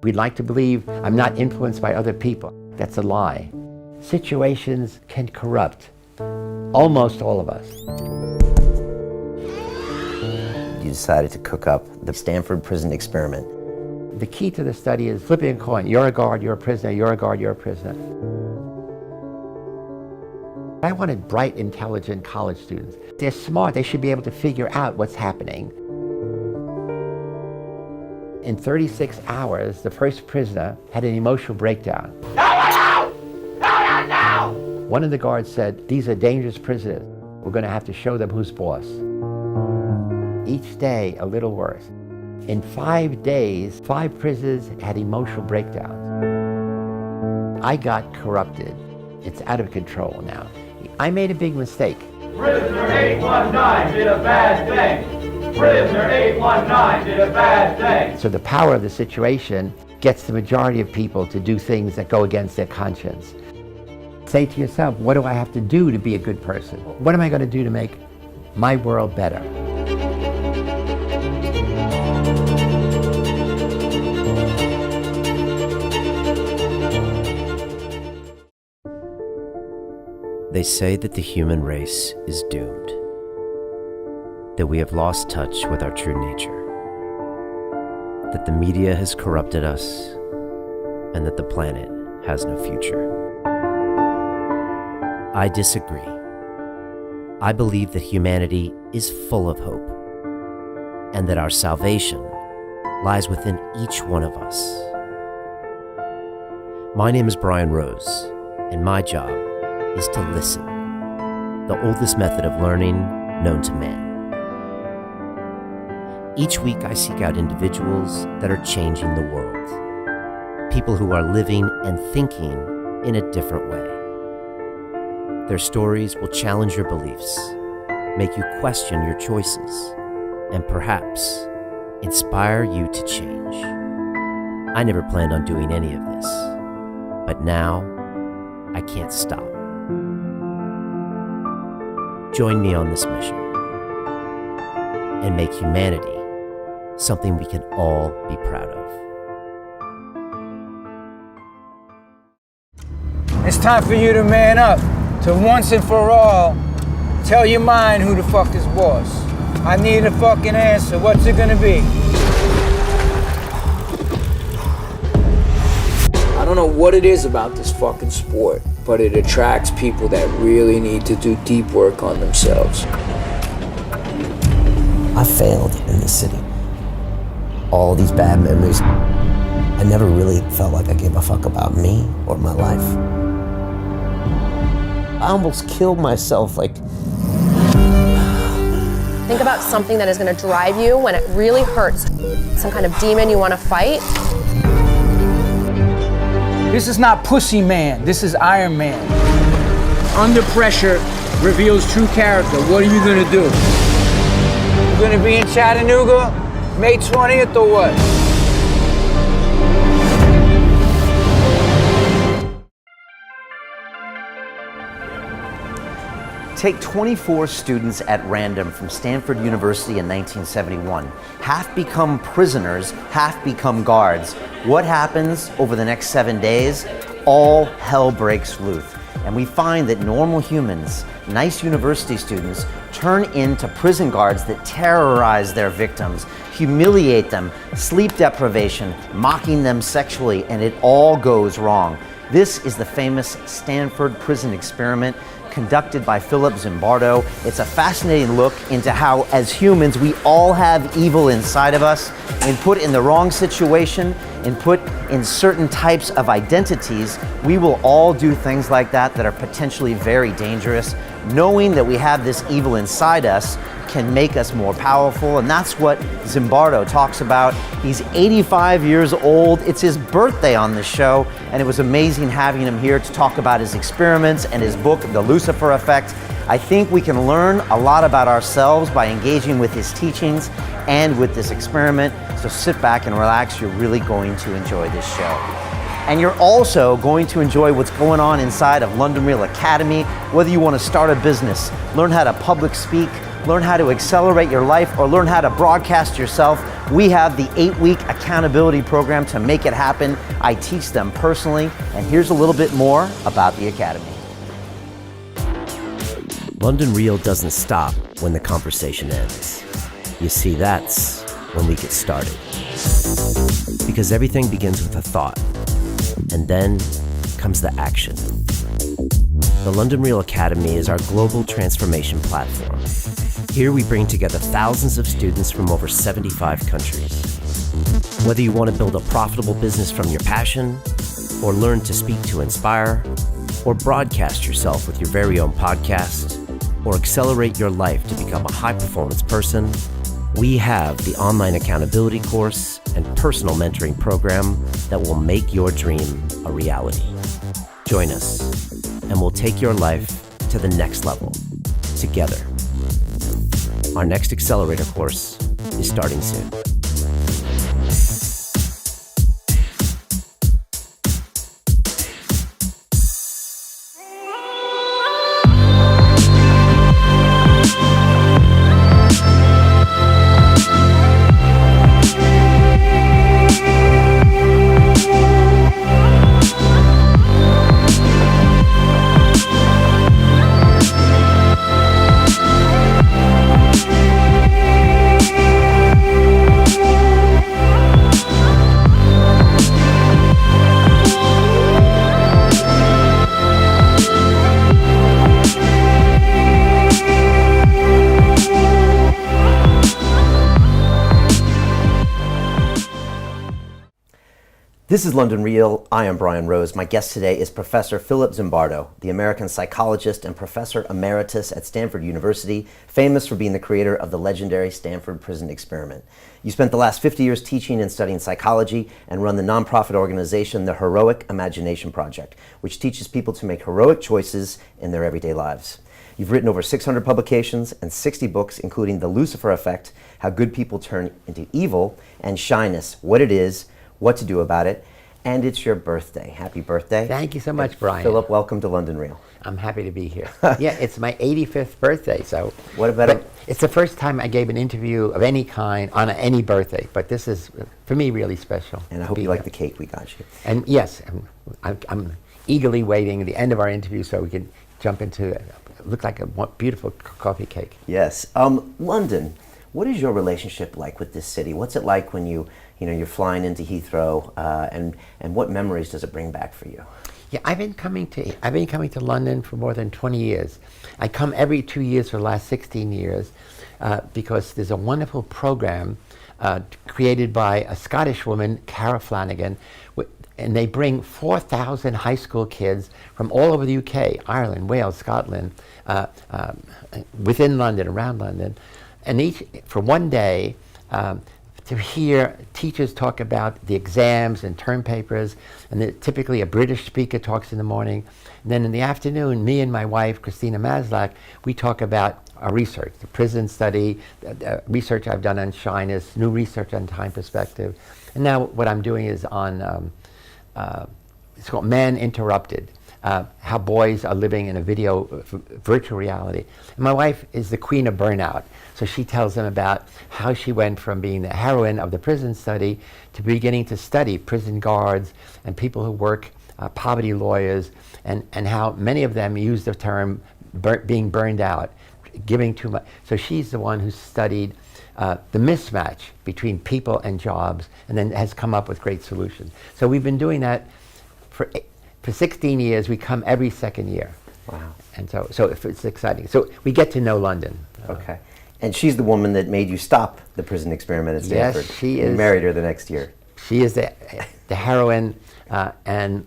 We'd like to believe I'm not influenced by other people. That's a lie. Situations can corrupt almost all of us. You decided to cook up the Stanford prison experiment. The key to the study is flipping a coin. You're a guard, you're a prisoner, you're a guard, you're a prisoner. I wanted bright, intelligent college students. They're smart, they should be able to figure out what's happening. In 36 hours, the first prisoner had an emotional breakdown. No! One of the guards said, "These are dangerous prisoners. We're going to have to show them who's boss." Each day, a little worse. In 5 days, 5 prisoners had emotional breakdowns. I got corrupted. It's out of control now. I made a big mistake. Prisoner 819 did a bad thing. Prisoner 819 did a bad thing. So the power of the situation gets the majority of people to do things that go against their conscience. Say to yourself, what do I have to do to be a good person? What am I going to do to make my world better? They say that the human race is doomed, that we have lost touch with our true nature, that the media has corrupted us, and that the planet has no future. I disagree. I believe that humanity is full of hope, and that our salvation lies within each one of us. My name is Brian Rose, and my job is to listen, the oldest method of learning known to man. Each week I seek out individuals that are changing the world, people who are living and thinking in a different way. Their stories will challenge your beliefs, make you question your choices, and perhaps inspire you to change. I never planned on doing any of this, but now I can't stop. Join me on this mission and make humanity something we can all be proud of. It's time for you to man up, to once and for all tell your mind who the fuck is boss. I need a fucking answer. What's it gonna be? I don't know what it is about this fucking sport, but it attracts people that really need to do deep work on themselves. I failed in this city. All these bad memories. I never really felt like I gave a fuck about me or my life. I almost killed myself, Think about something that is going to drive you when it really hurts. Some kind of demon you want to fight. This is not Pussy Man, this is Iron Man. Under pressure reveals true character. What are you gonna do? You gonna be in Chattanooga May 20th or what? Take 24 students at random from Stanford University in 1971. Half become prisoners, half become guards. What happens over the next 7 days? All hell breaks loose. And we find that normal humans, nice university students, turn into prison guards that terrorize their victims, humiliate them, sleep deprivation, mocking them sexually, and it all goes wrong. This is the famous Stanford prison experiment conducted by Philip Zimbardo. It's a fascinating look into how, as humans, we all have evil inside of us, and put in the wrong situation, and put in certain types of identities, we will all do things like that that are potentially very dangerous. Knowing that we have this evil inside us can make us more powerful, and that's what Zimbardo talks about. He's 85 years old. It's his birthday on the show, and it was amazing having him here to talk about his experiments and his book, The Lucifer Effect. I think we can learn a lot about ourselves by engaging with his teachings and with this experiment. So sit back and relax. You're really going to enjoy this show. And you're also going to enjoy what's going on inside of London Real Academy. Whether you want to start a business, learn how to public speak, learn how to accelerate your life, or learn how to broadcast yourself, We have the 8-week accountability program to make it happen. I teach them personally, and here's a little bit more about the Academy. London Real doesn't stop when the conversation ends. You see, that's when we get started. Because everything begins with a thought, and then comes the action. The London Real Academy is our global transformation platform. Here we bring together thousands of students from over 75 countries. Whether you want to build a profitable business from your passion, or learn to speak to inspire, or broadcast yourself with your very own podcast, or accelerate your life to become a high-performance person, we have the online accountability course and personal mentoring program that will make your dream a reality. Join us, and we'll take your life to the next level, together. Our next accelerator course is starting soon. This is London Real. I am Brian Rose. My guest today is Professor Philip Zimbardo, the American psychologist and professor emeritus at Stanford University, famous for being the creator of the legendary Stanford Prison Experiment. You spent the last 50 years teaching and studying psychology and run the nonprofit organization, the Heroic Imagination Project, which teaches people to make heroic choices in their everyday lives. You've written over 600 publications and 60 books, including The Lucifer Effect, How Good People Turn into Evil, and Shyness, What It Is, What to Do About It, and it's your birthday. Happy birthday. Thank you so much, Brian. Philip, welcome to London Real. I'm happy to be here. Yeah, it's my 85th birthday, so. What about it? It's the first time I gave an interview of any kind on any birthday, but this is, for me, really special. And I hope you like the cake we got you. And yes, I'm eagerly waiting the end of our interview so we can jump into it. Look like a beautiful coffee cake. Yes. London, what is your relationship like with this city? What's it like when you're flying into Heathrow, and what memories does it bring back for you? Yeah, I've been coming to London for more than 20 years. I come every 2 years for the last 16 years because there's a wonderful program created by a Scottish woman, Cara Flanagan, and they bring 4,000 high school kids from all over the UK, Ireland, Wales, Scotland, within London, around London, and each for one day to hear teachers talk about the exams and term papers, and typically a British speaker talks in the morning, and then in the afternoon, me and my wife, Christina Maslach, we talk about our research, the prison study, the research I've done on shyness, new research on time perspective, and now what I'm doing is on, it's called Man Interrupted, how boys are living in a virtual reality. And my wife is the queen of burnout. So she tells them about how she went from being the heroine of the prison study to beginning to study prison guards and people who work, poverty lawyers, and how many of them use the term being burned out, giving too much. So she's the one who studied the mismatch between people and jobs and then has come up with great solutions. So we've been doing that for 16 years. We come every second year. Wow. And so it's exciting. So we get to know London. Okay. And she's the woman that made you stop the prison experiment at Stanford. Yes, she is. You married her the next year. She is the heroine, and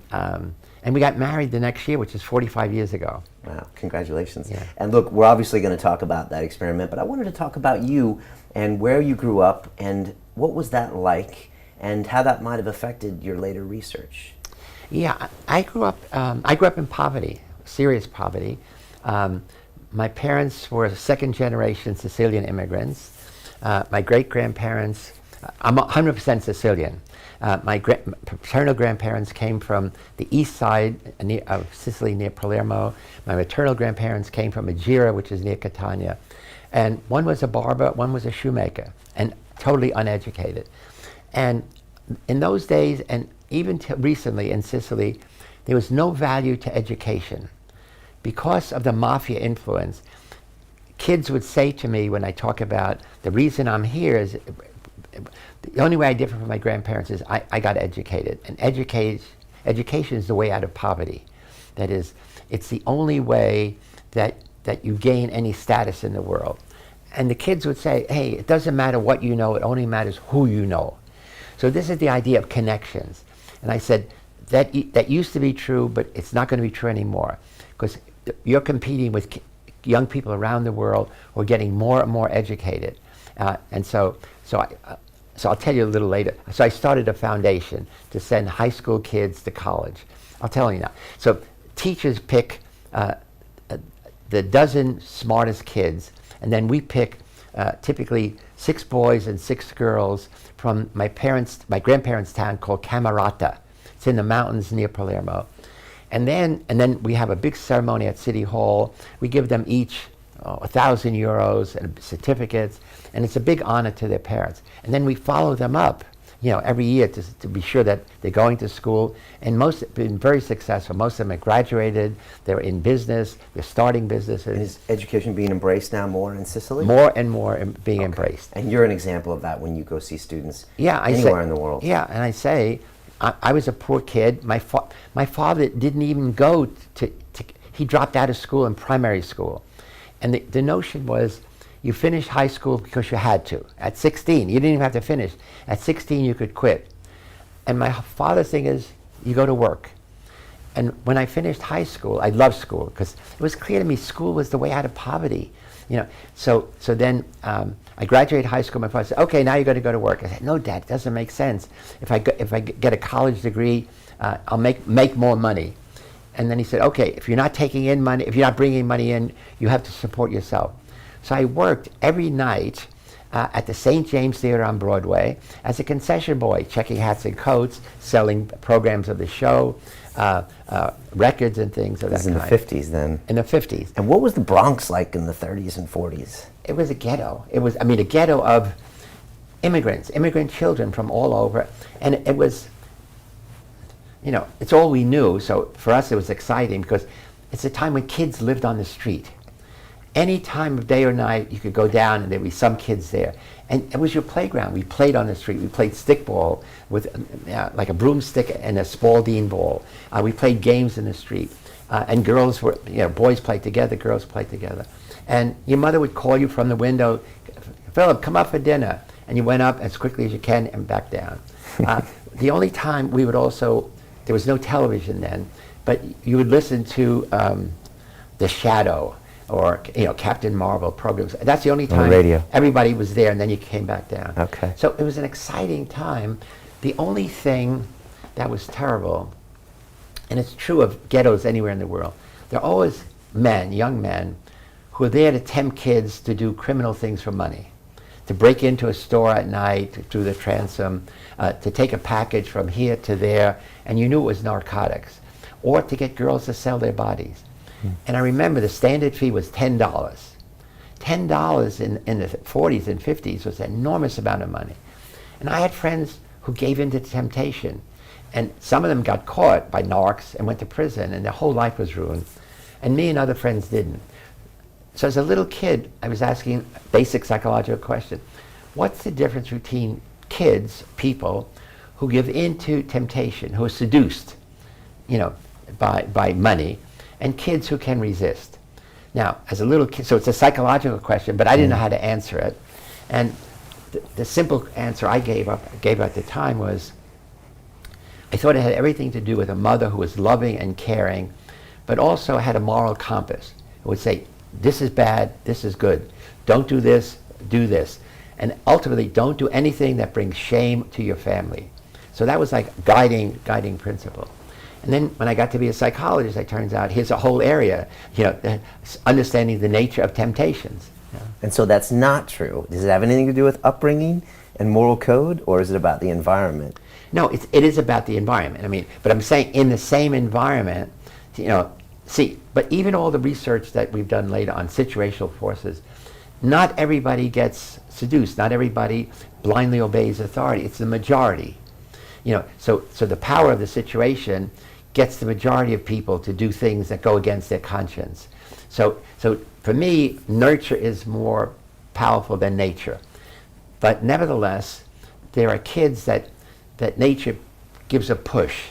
we got married the next year, which is 45 years ago. Wow, congratulations. Yeah. Yeah. And look, we're obviously going to talk about that experiment, but I wanted to talk about you and where you grew up and what was that like and how that might have affected your later research. Yeah, I grew up in poverty, serious poverty. My parents were second-generation Sicilian immigrants. My great-grandparents, I'm 100% Sicilian. My paternal grandparents came from the east side of Sicily near Palermo. My maternal grandparents came from Agira, which is near Catania. And one was a barber, one was a shoemaker. And totally uneducated. And in those days, and even recently in Sicily, there was no value to education. Because of the mafia influence, kids would say to me when I talk about the reason I'm here is, the only way I differ from my grandparents is I got educated. And education is the way out of poverty. That is, it's the only way that you gain any status in the world. And the kids would say, hey, it doesn't matter what you know, it only matters who you know. So this is the idea of connections. And I said, that used to be true, but it's not going to be true anymore. Because you're competing with young people around the world who are getting more and more educated. So I'll tell you a little later. So I started a foundation to send high school kids to college. I'll tell you now. So teachers pick the dozen smartest kids, and then we pick typically 6 boys and 6 girls from my grandparents' town called Camerata. It's in the mountains near Palermo. And then we have a big ceremony at City Hall. We give them each 1,000 euros and certificates, and it's a big honor to their parents. And then we follow them up, every year to be sure that they're going to school. And most have been very successful. Most of them have graduated. They're in business. They're starting businesses. And is education being embraced now more in Sicily? More and more being embraced. And you're an example of that when you go see students anywhere in the world. Yeah, and I say, I was a poor kid. My father didn't even go he dropped out of school in primary school. And the notion was, you finish high school because you had to. At 16, you didn't even have to finish. At 16, you could quit. And my father's thing is, you go to work. And when I finished high school, I loved school because it was clear to me school was the way out of poverty. So then I graduated high school. My father said, "Okay, now you're going to go to work." I said, "No, Dad, it doesn't make sense. If I get a college degree, I'll make more money." And then he said, "Okay, if you're not taking in money, if you're not bringing money in, you have to support yourself." So I worked every night at the St. James Theater on Broadway as a concession boy, checking hats and coats, selling programs of the show, records and things of that kind. In the 50s then? In the 50s. And what was the Bronx like in the 30s and 40s? It was a ghetto. It was, a ghetto of immigrant children from all over. And it was, it's all we knew. So for us it was exciting because it's a time when kids lived on the street. Any time of day or night, you could go down and there'd be some kids there. And it was your playground. We played on the street. We played stickball with like a broomstick and a Spalding ball. We played games in the street. And girls were, boys played together, girls played together. And your mother would call you from the window, "Philip, come up for dinner." And you went up as quickly as you can and back down. The only time we would also, there was no television then, but you would listen to The Shadow, or Captain Marvel programs. That's the only time radio. Everybody was there, and then you came back down. Okay. So it was an exciting time. The only thing that was terrible, and it's true of ghettos anywhere in the world, there are always men, young men, who are there to tempt kids to do criminal things for money, to break into a store at night, to do the transom, to take a package from here to there, and you knew it was narcotics, or to get girls to sell their bodies. And I remember the standard fee was $10. $10 in the 40s and 50s was an enormous amount of money. And I had friends who gave in to temptation. And some of them got caught by narcs and went to prison, and their whole life was ruined. And me and other friends didn't. So as a little kid, I was asking a basic psychological question. What's the difference between kids, people, who give in to temptation, who are seduced, by money, and kids who can resist? Now, as a little kid, so it's a psychological question, but I didn't know how to answer it. And the simple answer I gave at the time was, I thought it had everything to do with a mother who was loving and caring, but also had a moral compass. It would say, this is bad, this is good. Don't do this, do this. And ultimately, don't do anything that brings shame to your family. So that was like guiding principle. And then when I got to be a psychologist, it turns out here's a whole area, understanding the nature of temptations. And so that's not true. Does it have anything to do with upbringing and moral code, or is it about the environment? No, it is about the environment. But I'm saying in the same environment, but even all the research that we've done later on situational forces, not everybody gets seduced. Not everybody blindly obeys authority. It's the majority. So the power of the situation gets the majority of people to do things that go against their conscience. So for me, nurture is more powerful than nature. But nevertheless, there are kids that nature gives a push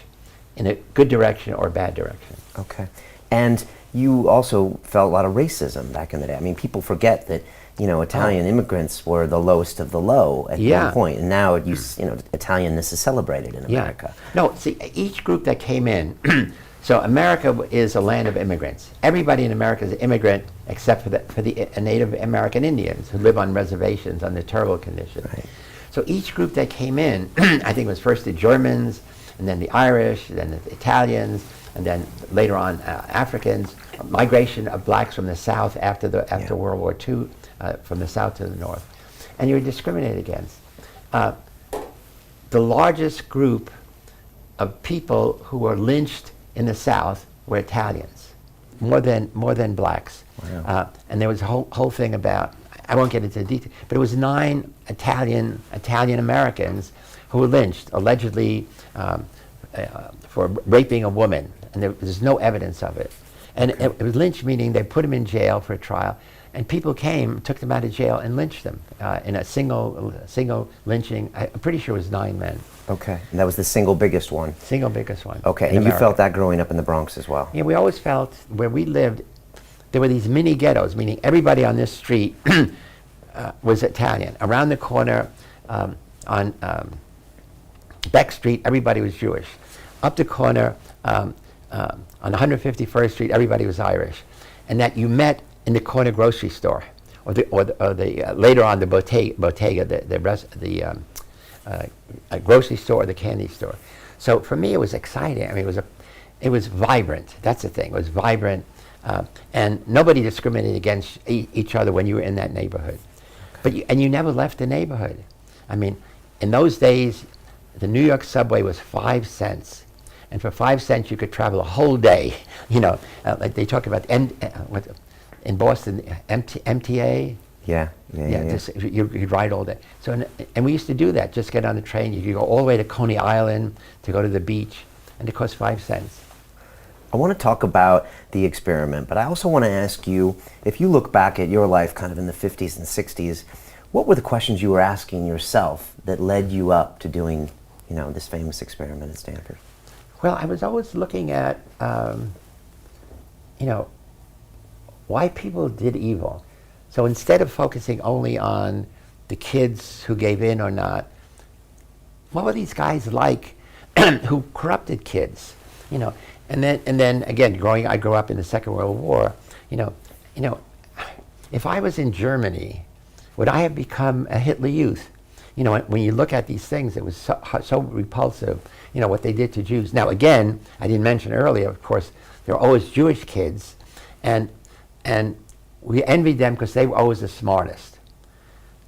in a good direction or a bad direction. Okay. And you also felt a lot of racism back in the day. I mean, people forget that, Italian immigrants were the lowest of the low at one point, and now Italianness is celebrated in America. No, see, each group that came in, so America is a land of immigrants. Everybody in America is an immigrant except for the Native American Indians who live on reservations under terrible conditions. Right. So each group that came in, I think it was first the Germans, and then the Irish, then the Italians, and then later on Africans, migration of blacks from the South after World War II, from the South to the North. And you were discriminated against. The largest group of people who were lynched in the South were Italians, more than blacks. Wow. And there was a whole thing about, I won't get into the detail, but it was 9 Italian Americans who were lynched, allegedly for raping a woman, and there's no evidence of it. And it was lynched, meaning they put them in jail for a trial, and people came, took them out of jail, and lynched them in a single lynching. I'm pretty sure it was 9 men. Okay, and that was the single biggest one. Single biggest one. Okay, and you felt that growing up in the Bronx as well. Yeah, we always felt where we lived, there were these mini ghettos, meaning everybody on this street was Italian. Around the corner on Beck Street, everybody was Jewish. Up the corner on 151st Street, everybody was Irish. And that you met in the corner grocery store, or the later on the bottega, the grocery store or the candy store. So for me, it was exciting. I mean, it was vibrant. That's the thing. It was vibrant, and nobody discriminated against each other when you were in that neighborhood. But you never left the neighborhood. I mean, in those days, the New York subway was 5 cents. And for 5 cents, you could travel a whole day. Like they talk about in Boston, MTA. Yeah. You'd ride all day. So, and we used to do that. Just get on the train. You could go all the way to Coney Island to go to the beach, and it cost 5 cents. I want to talk about the experiment, but I also want to ask you, if you look back at your life kind of in the 50s and 60s, what were the questions you were asking yourself that led you up to doing, this famous experiment at Stanford? Well, I was always looking at, why people did evil. So instead of focusing only on the kids who gave in or not, what were these guys like who corrupted kids? And then again, I grew up in the Second World War. If I was in Germany, would I have become a Hitler Youth? When you look at these things, it was so repulsive. What they did to Jews. Now again, I didn't mention earlier, of course, there were always Jewish kids, and we envied them because they were always the smartest.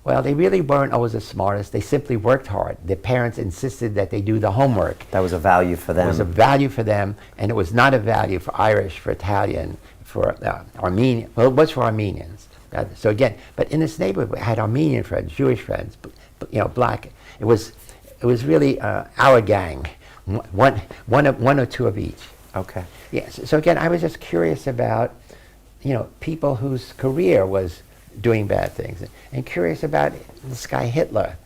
Well, they really weren't always the smartest. They simply worked hard. Their parents insisted that they do the homework. That was a value for them. It was a value for them, and it was not a value for Irish, for Italian, for Armenian. Well, it was for Armenians. So again, but in this neighborhood, I had Armenian friends, Jewish friends, black. It was really our gang, one or two of each. Okay. Yes. So again, I was just curious about, people whose career was doing bad things, and curious about this guy Hitler.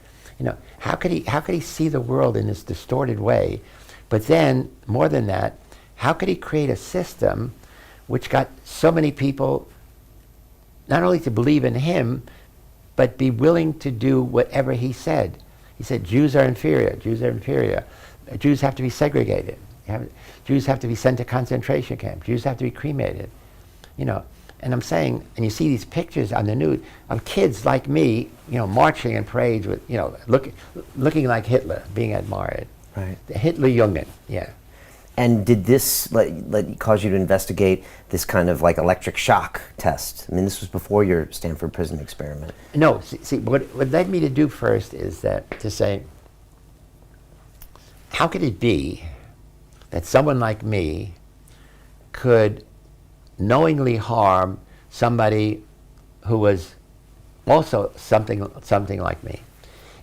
How could he see the world in this distorted way? But then, more than that, how could he create a system which got so many people not only to believe in him, but be willing to do whatever he said? He said, Jews are inferior. Jews are inferior. Jews have to be segregated. Jews have to be sent to concentration camps. Jews have to be cremated. And I'm saying, and you see these pictures on the news of kids like me, marching in parades with, looking like Hitler, being admired. Right. The Hitler Jungen, yeah. And did this cause you to investigate this kind of like electric shock test? I mean, this was before your Stanford prison experiment. No, see what led me to do first is to say, how could it be that someone like me could knowingly harm somebody who was also something like me.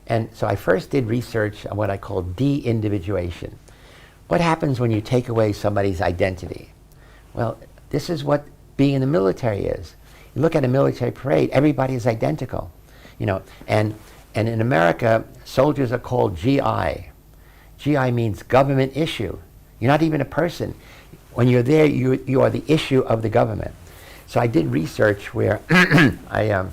And so I first did research on what I call de-individuation. What happens when you take away somebody's identity? Well, this is what being in the military is. You look at a military parade, everybody is identical. And in America, soldiers are called GI. GI means government issue. You're not even a person. When you're there, you are the issue of the government. So I did research where I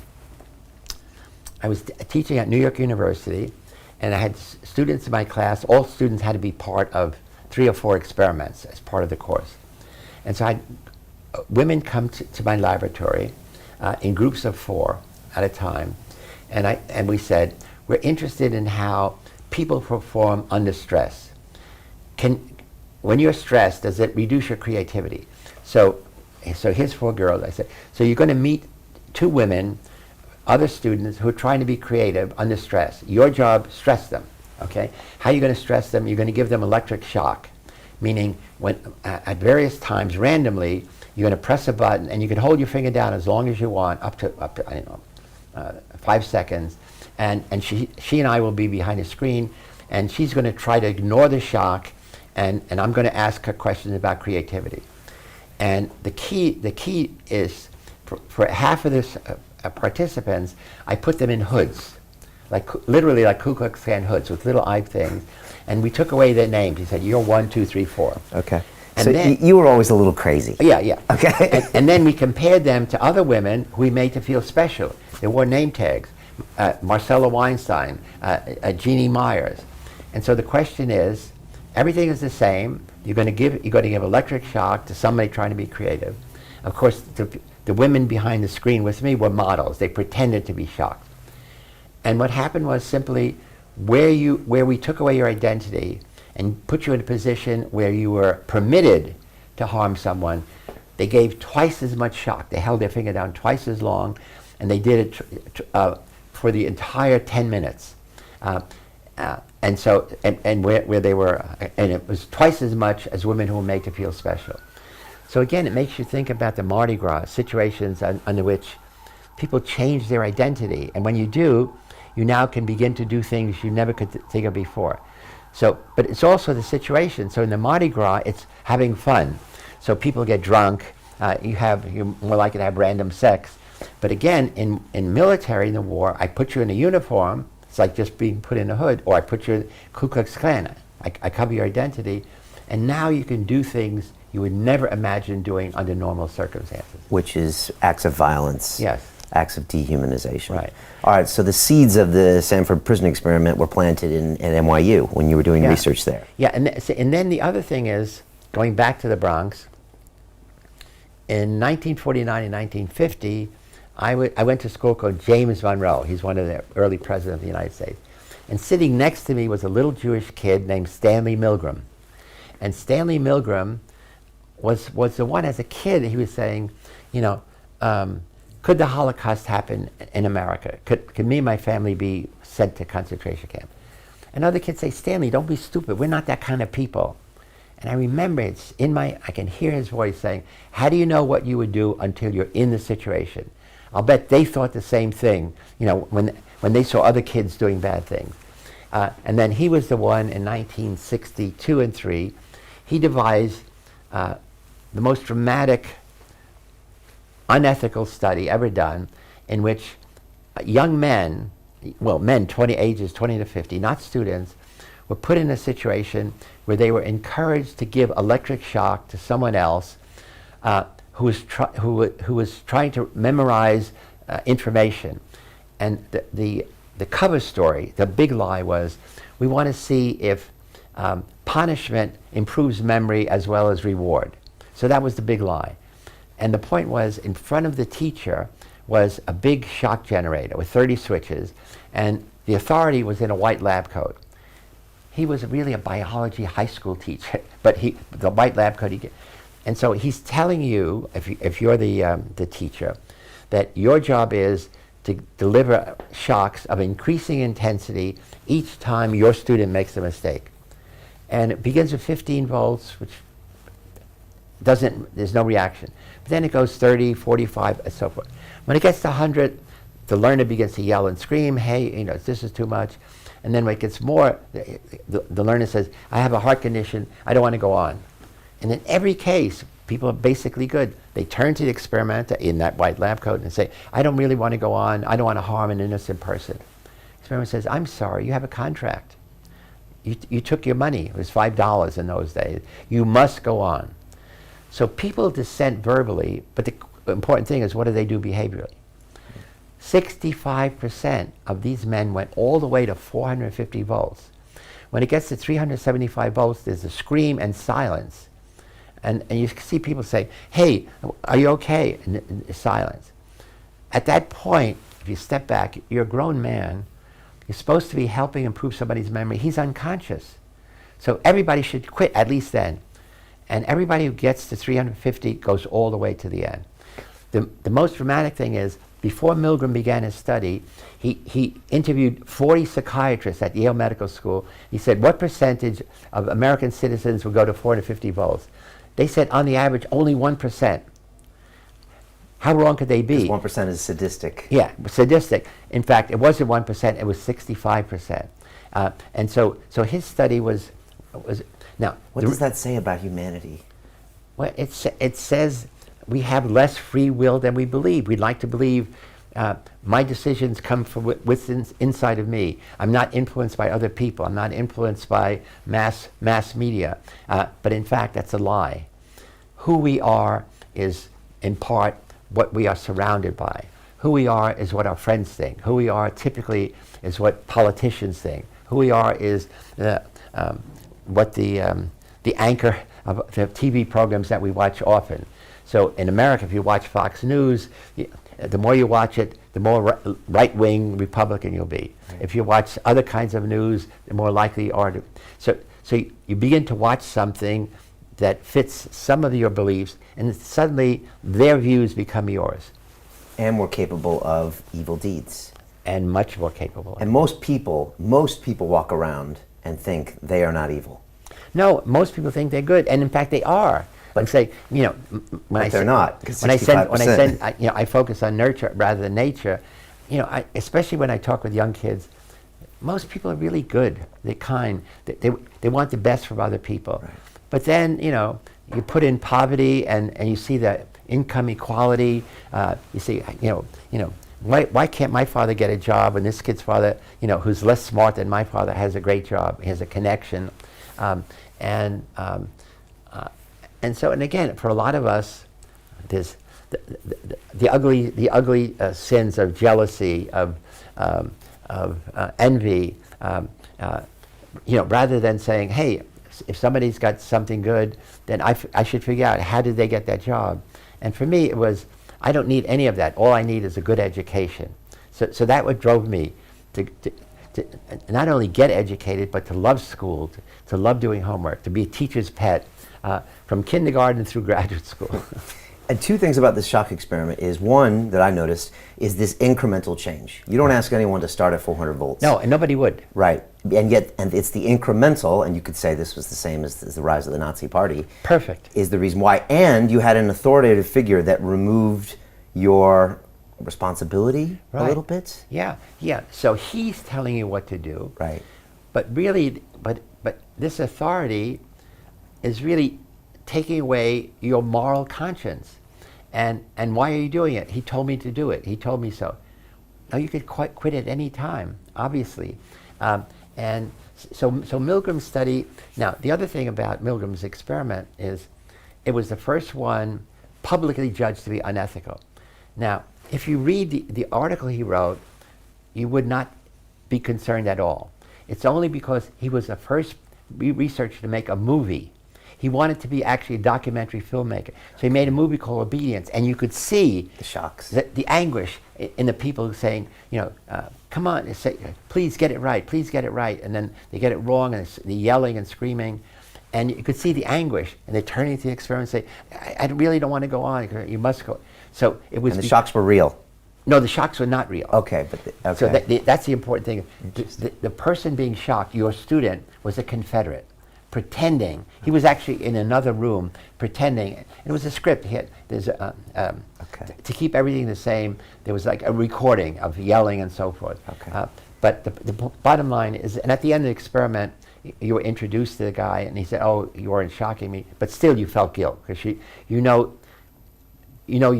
was teaching at New York University, and I had students in my class. All students had to be part of 3 or 4 experiments as part of the course. And so women come to my laboratory in groups of 4 at a time, and we said, we're interested in how people perform under stress. When you're stressed, does it reduce your creativity? So here's 4 girls. I said, so you're going to meet 2 women, other students who are trying to be creative under stress. Your job, stress them, okay? How are you going to stress them? You're going to give them electric shock, meaning when at various times, randomly, you're going to press a button, and you can hold your finger down as long as you want, up to I don't know, 5 seconds, and she and I will be behind a screen, and she's going to try to ignore the shock, and I'm going to ask her questions about creativity. And the key is for half of this participants, I put them in hoods, literally like Ku Klux Klan hoods with little eye things, and we took away their names. He said, "You're 1, 2, 3, 4." Okay. And so then, you were always a little crazy. Yeah. Okay. and then we compared them to other women who we made to feel special. They wore name tags, Marcella Weinstein, Jeannie Myers, and so the question is, everything is the same. You're going to give electric shock to somebody trying to be creative. Of course, the women behind the screen with me were models. They pretended to be shocked. And what happened was simply where we took away your identity and put you in a position where you were permitted to harm someone, they gave twice as much shock. They held their finger down twice as long, and they did it for the entire 10 minutes. And so, where they were, and it was twice as much as women who were made to feel special. So again, it makes you think about the Mardi Gras situations under which people change their identity. And when you do, you now can begin to do things you never could think of before. So, but it's also the situation. So in the Mardi Gras, it's having fun. So people get drunk, you're more likely to have random sex. But again, in military, in the war, I put you in a uniform. It's like just being put in a hood, or I put you in Ku Klux Klan. I cover your identity, and now you can do things you would never imagine doing under normal circumstances. Which is acts of violence. Yes. Acts of dehumanization. Right. All right, so the seeds of the Stanford prison experiment were planted at NYU when you were doing research there. Yeah, and then the other thing is, going back to the Bronx, in 1949 and 1950, I went to a school called James Monroe. He's one of the early presidents of the United States. And sitting next to me was a little Jewish kid named Stanley Milgram. And Stanley Milgram was the one, as a kid, he was saying, could the Holocaust happen in America? Could me and my family be sent to concentration camp? And other kids say, Stanley, don't be stupid. We're not that kind of people. And I remember I can hear his voice saying, how do you know what you would do until you're in the situation? I'll bet they thought the same thing, when they saw other kids doing bad things. And then he was the one in 1962 and 3, he devised the most dramatic, unethical study ever done, in which young men, men ages 20 to 50, not students, were put in a situation where they were encouraged to give electric shock to someone else who was trying to memorize information. And the cover story, the big lie was, we want to see if punishment improves memory as well as reward. So that was the big lie. And the point was, in front of the teacher was a big shock generator with 30 switches, and the authority was in a white lab coat. He was really a biology high school teacher, but the white lab coat and so he's telling you, if you're the teacher, that your job is to deliver shocks of increasing intensity each time your student makes a mistake. And it begins with 15 volts, which there's no reaction. But then it goes 30, 45, and so forth. When it gets to 100, the learner begins to yell and scream, hey, you know, this is too much. And then when it gets more, the learner says, I have a heart condition, I don't want to go on. And in every case, people are basically good. They turn to the experimenter in that white lab coat and say, I don't really want to go on, I don't want to harm an innocent person. The experimenter says, I'm sorry, you have a contract. You took your money, it was $5 in those days. You must go on. So people dissent verbally, but the important thing is, what do they do behaviorally? 65% of these men went all the way to 450 volts. When it gets to 375 volts, there's a scream and silence. And you see people say, hey, are you okay? And silence. At that point, if you step back, you're a grown man. You're supposed to be helping improve somebody's memory. He's unconscious. So everybody should quit at least then. And everybody who gets to 350 goes all the way to the end. The most dramatic thing is, before Milgram began his study, he interviewed 40 psychiatrists at Yale Medical School. He said, what percentage of American citizens will go to 450 volts? They said, on the average, only 1%. How wrong could they be? 1% is sadistic. Yeah, sadistic. In fact, it wasn't 1%, it was 65%. And so his study was now. What does that say about humanity? Well, it says we have less free will than we believe. We'd like to believe my decisions come from within inside of me. I'm not influenced by other people. I'm not influenced by mass media. But in fact, that's a lie. Who we are is, in part, what we are surrounded by. Who we are is what our friends think. Who we are typically is what politicians think. Who we are is what the anchor of the TV programs that we watch often. So in America, if you watch Fox News, the more you watch it, the more right-wing Republican you'll be. Right. If you watch other kinds of news, the more likely you are to. So you begin to watch something that fits some of your beliefs, and suddenly their views become yours. And we're capable of evil deeds. And much more capable. And most people walk around and think they are not evil. No, most people think they're good, and in fact they are. But say, you know, when they're not. When I focus on nurture rather than nature. You know, especially when I talk with young kids, most people are really good. They're kind. They want the best from other people. Right. But then, you know, you put in poverty and you see the income equality. You see, you know, why can't my father get a job when this kid's father, you know, who's less smart than my father, has a great job, he has a connection, and so, and again, for a lot of us, there's the ugly sins of jealousy, of envy. You know, rather than saying, hey, if somebody's got something good, then I should figure out how did they get that job. And for me, it was, I don't need any of that. All I need is a good education. So that what drove me to not only get educated, but to love school, to love doing homework, to be a teacher's pet. From kindergarten through graduate school. And two things about this shock experiment is, one that I noticed is this incremental change. You don't ask anyone to start at 400 volts. No, and nobody would. Right, and it's the incremental, and you could say this was the same as the rise of the Nazi Party. Perfect. Is the reason why, and you had an authoritative figure that removed your responsibility a little bit. Yeah. So he's telling you what to do. Right. But really, but this authority is really taking away your moral conscience. And why are you doing it? He told me to do it. He told me so. Now you could quit at any time, obviously. And so Milgram's study, now the other thing about Milgram's experiment is it was the first one publicly judged to be unethical. Now, if you read the article he wrote, you would not be concerned at all. It's only because he was the first researcher to make a movie. He wanted to be actually a documentary filmmaker. So he made a movie called Obedience, and you could see the shocks, the anguish in the people saying, you know, come on, say, please get it right, please get it right. And then they get it wrong, and they're yelling and screaming. And you could see the anguish, and they turn into the experiment and say, I really don't want to go on, you must go. So it was. And the shocks were real. No, the shocks were not real. Okay, but So that's the important thing. The person being shocked, your student, was a Confederate. pretending. He was actually in another room pretending. It was a script. To keep everything the same, there was like a recording of yelling and so forth. Okay. But the bottom line is, and at the end of the experiment, you were introduced to the guy, and he said, "Oh, you weren't shocking me," but still you felt guilt because you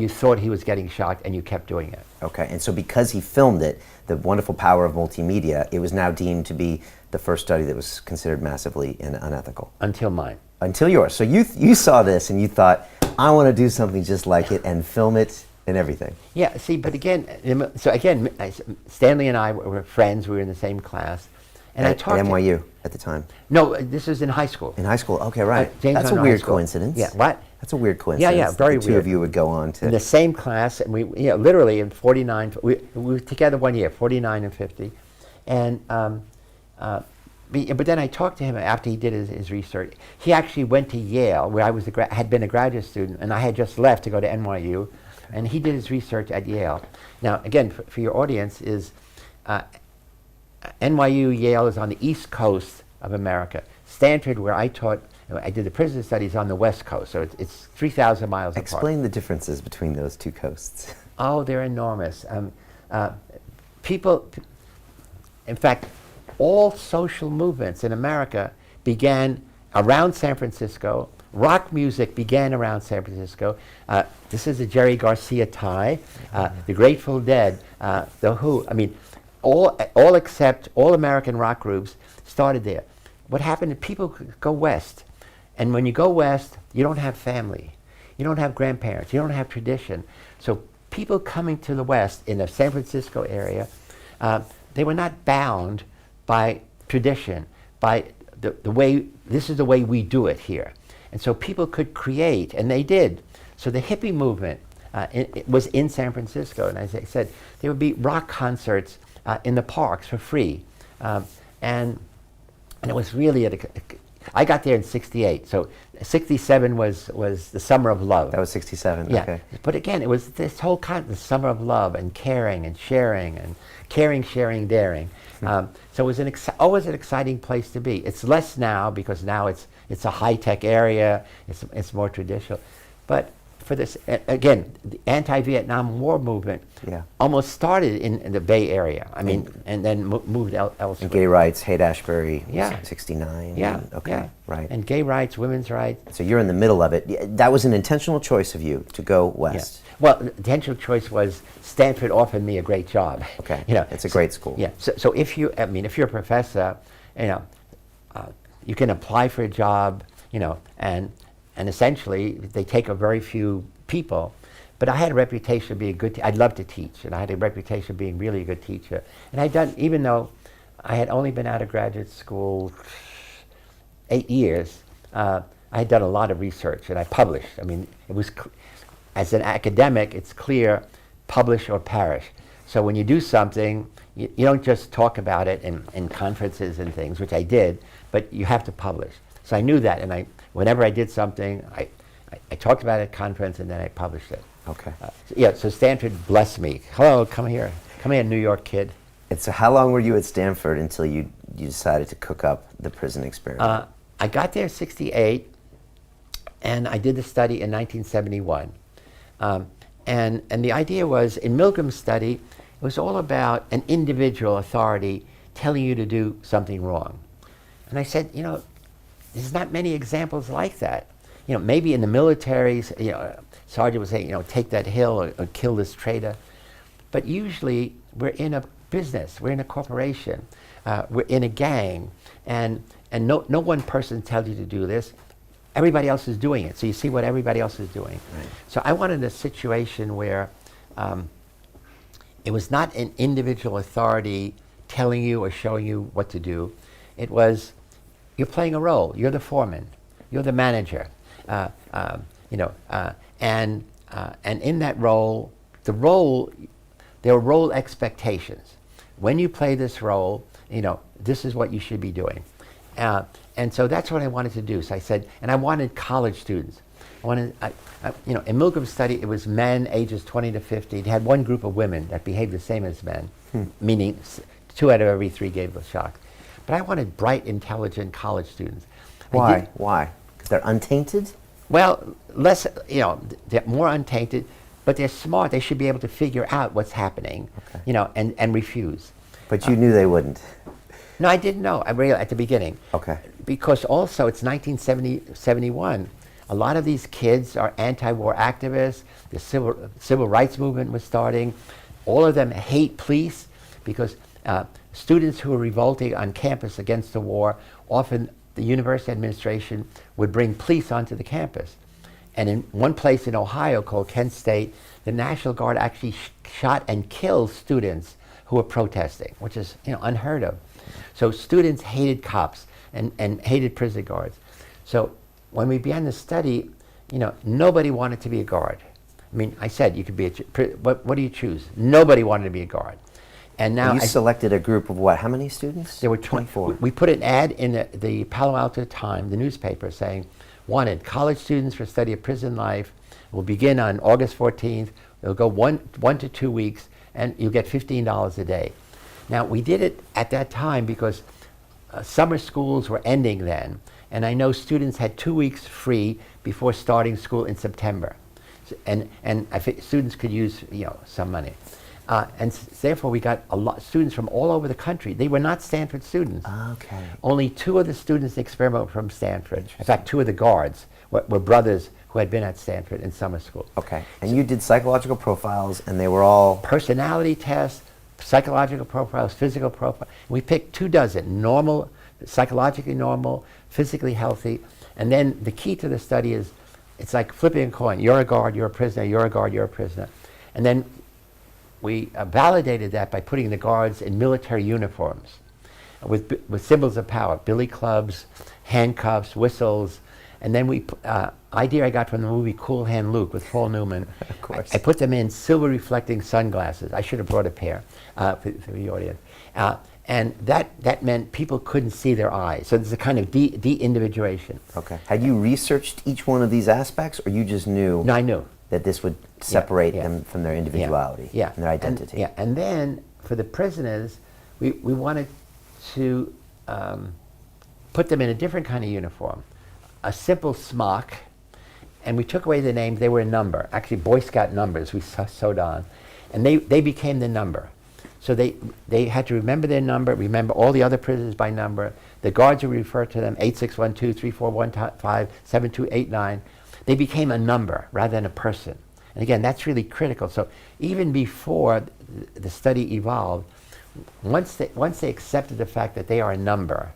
thought he was getting shocked, and you kept doing it. Okay, and so because he filmed it, the wonderful power of multimedia, it was now deemed to be the first study that was considered massively unethical. Until mine. Until yours. So you saw this and you thought, I want to do something just like it and film it and everything. Yeah, see, but again, Stanley and I were friends. We were in the same class. And I talked at NYU at the time? No, this was in high school. In high school, okay, right. James That's a weird coincidence. Yeah, what? That's a weird coincidence. Yeah, very weird. The two of you would go on to... In the same class, and we literally in 49, we were together one year, 49 and 50. And, but then I talked to him after he did his research. He actually went to Yale, where I was had been a graduate student, and I had just left to go to NYU, and he did his research at Yale. Now, again, for your audience, is NYU, Yale is on the East Coast of America. Stanford, where I taught, I did the prison studies on the West Coast, so it's 3,000 miles apart. Explain the differences between those two coasts. Oh, they're enormous. People, in fact, all social movements in America began around San Francisco. Rock music began around San Francisco. This is a Jerry Garcia tie. The Grateful Dead, The Who. I mean, all American rock groups started there. What happened is people go west. And when you go west, you don't have family. You don't have grandparents. You don't have tradition. So people coming to the west in the San Francisco area, they were not bound by tradition, by the way, this is the way we do it here. And so people could create, and they did. So the hippie movement it was in San Francisco, and as I said, there would be rock concerts in the parks for free. And it was really, I got there in '68, so '67 was the summer of love. That was '67, yeah. Okay. But again, it was this whole the summer of love and caring and sharing and caring, sharing, daring. So it was always an exciting place to be. It's less now because now it's a high-tech area, it's more traditional. But for this, again, the anti-Vietnam War movement almost started in the Bay Area. I mean, and then moved elsewhere. And gay rights, Haight-Ashbury, Yeah. 69. Yeah, Okay, yeah. right. And gay rights, women's rights. So you're in the middle of it. That was an intentional choice of you to go west. Yeah. Well, the intentional choice was Stanford offered me a great job. Okay, you know, it's a great school. Yeah. So if you're a professor, you can apply for a job, and essentially they take a very few people. But I had a reputation of being a good I'd love to teach, and I had a reputation of being really a good teacher. And I'd done, even though I had only been out of graduate school 8 years, I had done a lot of research, and I published. I mean, it was, as an academic, it's clear, publish or perish. So when you do something, you don't just talk about it in conferences and things, which I did, but you have to publish. So I knew that, and whenever I did something, I talked about it at conference, and then I published it. Okay. So Stanford blessed me. Hello, come here, New York kid. And so how long were you at Stanford until you decided to cook up the prison experiment? I got there in '68, and I did the study in 1971. And the idea was, in Milgram's study, it was all about an individual authority telling you to do something wrong. And I said, there's not many examples like that. Maybe in the militaries, sergeant would say, take that hill or kill this traitor. But usually we're in a business, we're in a corporation, we're in a gang, and no one person tells you to do this. Everybody else is doing it, so you see what everybody else is doing. Right. So I wanted a situation where it was not an individual authority telling you or showing you what to do. It was, you're playing a role. You're the foreman. You're the manager. And in that role, there are role expectations. When you play this role, this is what you should be doing. And so that's what I wanted to do. So I said, and I wanted college students. In Milgram's study, it was men ages 20 to 50. They had one group of women that behaved the same as men, meaning 2 out of every 3 gave a shock. But I wanted bright, intelligent college students. Why? Why? Because they're untainted? Well, less, they're more untainted, but they're smart. They should be able to figure out what's happening, and refuse. But you knew they wouldn't. No, I didn't know. I really at the beginning. Okay. Because also it's 1971. A lot of these kids are anti-war activists. The civil rights movement was starting. All of them hate police because students who are revolting on campus against the war, often the university administration would bring police onto the campus. And in one place in Ohio called Kent State, the National Guard actually shot and killed students who were protesting, which is unheard of. So students hated cops and hated prison guards. So when we began the study, nobody wanted to be a guard. I mean, I said you could be what do you choose? Nobody wanted to be a guard. And now you selected a group of what? How many students? There were 24. We put an ad in the Palo Alto Times, the newspaper, saying, wanted college students for study of prison life. Will begin on August 14th. It'll go one to 2 weeks, and you'll get $15 a day. Now, we did it at that time because summer schools were ending then, and I know students had 2 weeks free before starting school in September. And I think students could use some money. Therefore, we got a lot of students from all over the country. They were not Stanford students. Okay. Only 2 of the students in the experiment were from Stanford. In fact, 2 of the guards were brothers who had been at Stanford in summer school. Okay. And you did psychological profiles, and they were all personality tests, psychological profiles, physical profiles. We picked 24, normal, psychologically normal, physically healthy. And then the key to the study is, it's like flipping a coin. You're a guard, you're a prisoner, you're a guard, you're a prisoner. And then we validated that by putting the guards in military uniforms with symbols of power, billy clubs, handcuffs, whistles. And then idea I got from the movie Cool Hand Luke with Paul Newman. Of course. I put them in silver reflecting sunglasses. I should have brought a pair for the audience. And that meant people couldn't see their eyes. So there's a kind of de-individuation. Okay. Had you researched each one of these aspects, or you just knew? No, I knew. That this would separate them from their individuality and their identity. And then for the prisoners, we wanted to put them in a different kind of uniform, a simple smock, and we took away the names. They were a number, actually Boy Scout numbers we sewed on, and they became the number. So they had to remember their number, remember all the other prisoners by number. The guards would refer to them, 8612, 3415, 7289. They became a number rather than a person. And again, that's really critical. So even before the study evolved, once they accepted the fact that they are a number,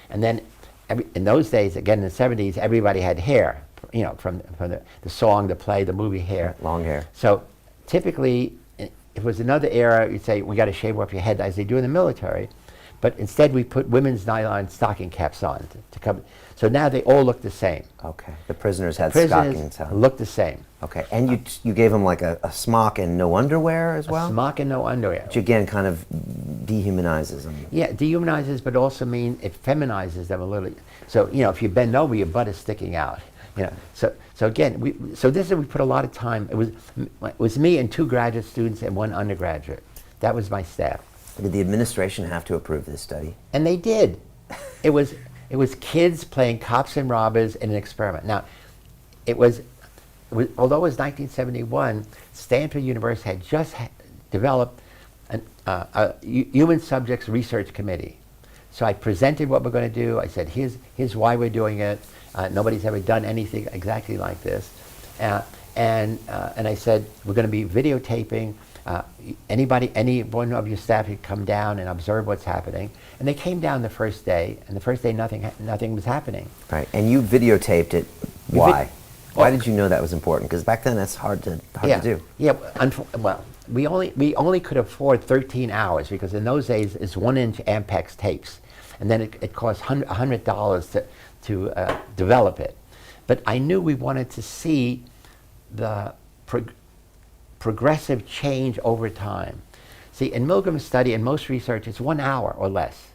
and then in those days, again in the 70s, everybody had hair, from the song, the play, the movie, hair. Long hair. So typically, if it was another era, you'd say, we got to shave off your head, as they do in the military. But instead, we put women's nylon stocking caps on to cover. So now they all look the same. Okay. The prisoners had Prisoners stockings on. look the same. Okay. And you gave them like a smock and no underwear as well? A smock and no underwear. Which again kind of dehumanizes them. Yeah, dehumanizes, but also it feminizes them a little. So if you bend over, your butt is sticking out. So again, we put a lot of time. It was me and 2 graduate students and 1 undergraduate. That was my staff. Did the administration have to approve this study? And they did. It was kids playing cops and robbers in an experiment. Now, although it was 1971, Stanford University had just developed a human subjects research committee. So I presented what we're going to do. I said, here's why we're doing it. Nobody's ever done anything exactly like this. And I said, we're going to be videotaping. Any one of your staff could come down and observe what's happening. And they came down the first day, and the first day nothing was happening. Right, and you videotaped it. Why? Why did you know that was important? Because back then that's hard to do. Yeah, well, we only could afford 13 hours because in those days it's 1-inch Ampex tapes, and then it cost $100 to develop it. But I knew we wanted to see the progressive change over time. See, in Milgram's study and most research, it's 1 hour or less.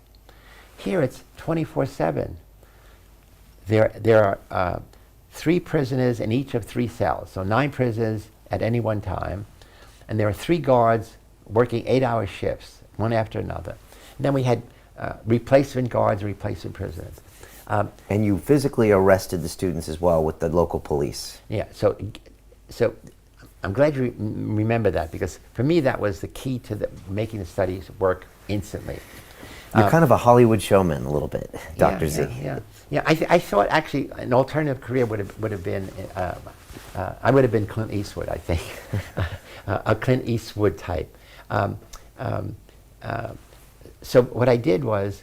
Here it's 24/7. There are 3 prisoners in each of 3 cells, so 9 prisoners at any one time, and there are 3 guards working 8-hour shifts, one after another. And then we had replacement guards, replacement prisoners. And you physically arrested the students as well with the local police. Yeah, so I'm glad you remember that, because for me that was the key to making the studies work instantly. You're kind of a Hollywood showman a little bit, Dr. Z. Yeah. I thought actually an alternative career would have been I would have been Clint Eastwood, I think, a Clint Eastwood type. So what I did was,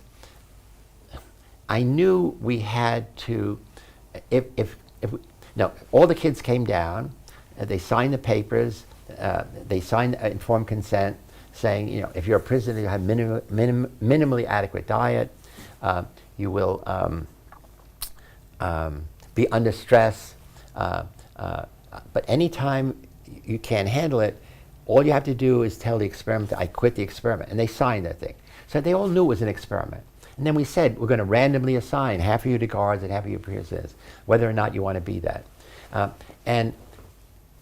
I knew we had to, all the kids came down, they signed the papers, they signed informed consent, saying, if you're a prisoner, you have minimally adequate diet, you will be under stress, but anytime you can't handle it, all you have to do is tell the experimenter, I quit the experiment, and they signed that thing. So they all knew it was an experiment. And then we said, we're going to randomly assign half of you to guards and half of you prisoners, whether or not you want to be that.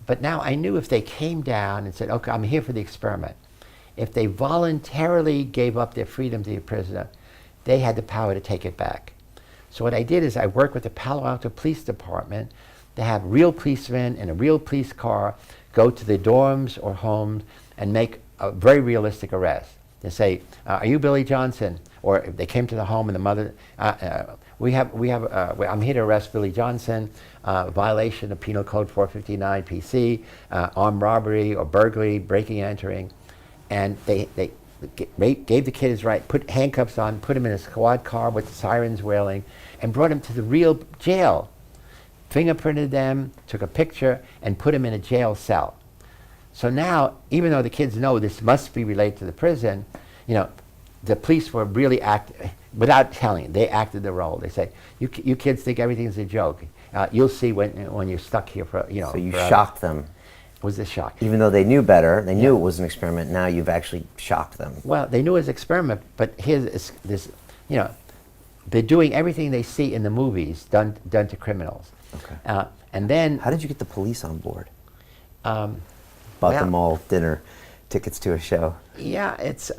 But now I knew if they came down and said, okay, I'm here for the experiment, if they voluntarily gave up their freedom to the prisoner, they had the power to take it back. So what I did is I worked with the Palo Alto Police Department to have real policemen in a real police car go to the dorms or homes and make a very realistic arrest. They say, are you Billy Johnson? Or if they came to the home and the mother, I'm here to arrest Billy Johnson, violation of Penal Code 459 PC, armed robbery or burglary, breaking and entering. And they gave the kid his right, put handcuffs on, put him in a squad car with the sirens wailing, and brought him to the real jail. Fingerprinted them, took a picture, and put him in a jail cell. So now, even though the kids know this must be related to the prison, the police were really without telling, they acted the role. They say, you kids think everything's a joke. You'll see when you're stuck here for, So you forever. shocked them. It was a shock. Even though they knew better, they knew it was an experiment, now you've actually shocked them. Well, they knew it was an experiment, but here's this, they're doing everything they see in the movies done to criminals. Okay. And then... How did you get the police on board? Bought them all dinner, tickets to a show. Yeah, it's...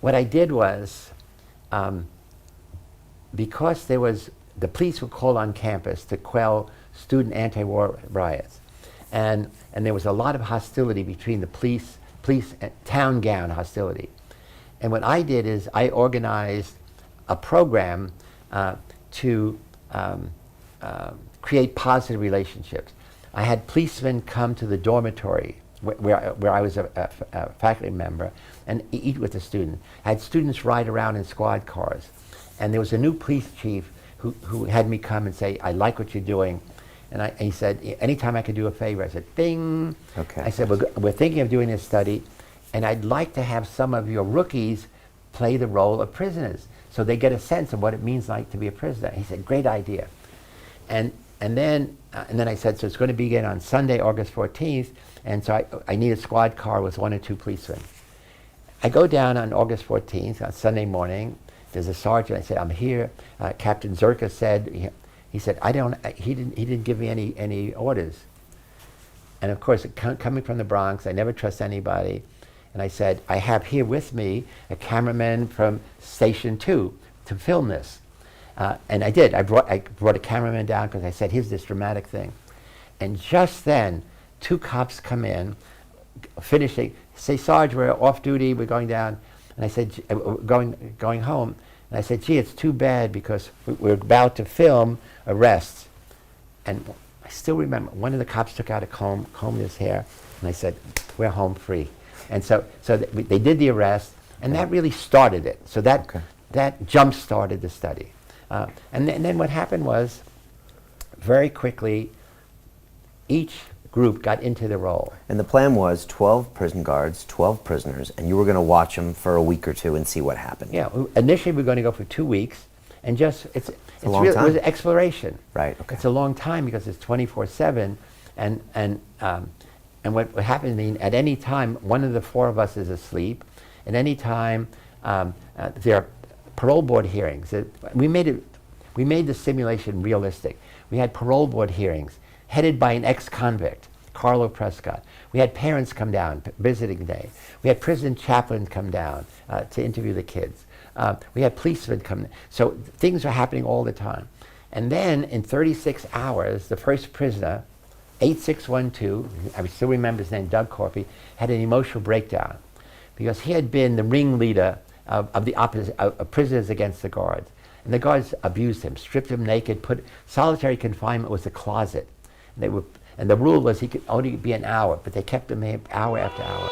what I did was, because the police were called on campus to quell student anti-war riots, and there was a lot of hostility between the police and town gown hostility. And what I did is I organized a program to create positive relationships. I had policemen come to the dormitory where I was a faculty member and eat with the students. I had students ride around in squad cars. And there was a new police chief who had me come and say, I like what you're doing. And he said, anytime I could do a favor. I said, bing. Okay. I said, we're thinking of doing this study, and I'd like to have some of your rookies play the role of prisoners so they get a sense of what it means like to be a prisoner. He said, great idea. And then I said, so it's going to begin on Sunday, August 14th, and so I need a squad car with 1 or 2 policemen. I go down on August 14th, on Sunday morning. There's a sergeant. I said, I'm here. Captain Zerka said, he said, he didn't give me any orders. And of course, coming from the Bronx, I never trust anybody. And I said, I have here with me a cameraman from Station 2 to film this. And I did. I brought a cameraman down because I said, here's this dramatic thing. And just then, 2 cops come in, finishing, say, Sarge, we're off duty, we're going down. And I said, going home. And I said, gee, it's too bad because we're about to film arrests. And I still remember, one of the cops took out a comb, combed his hair, and I said, we're home free. And so they did the arrest, and that really started it. So that jump-started the study. And then what happened was, very quickly, each group got into the role. And the plan was 12 prison guards, 12 prisoners, and you were going to watch them for a week or 2 and see what happened. Yeah, initially we were going to go for 2 weeks, and just, it's a long time. It was exploration. Right, okay. It's a long time because it's 24/7, and what happened, I mean, at any time, one of the 4 of us is asleep. At any time, there are parole board hearings. We made the simulation realistic. We had parole board hearings headed by an ex-convict, Carlo Prescott. We had parents come down, visiting day. We had prison chaplains come down to interview the kids. We had policemen come. So things are happening all the time. And then in 36 hours, the first prisoner, 8612, I still remember his name, Doug Corpy, had an emotional breakdown because he had been the ringleader of the opposite, of prisoners against the guards. And the guards abused him, stripped him naked, put solitary confinement was a closet. And the rule was he could only be an hour, but they kept him hour after hour.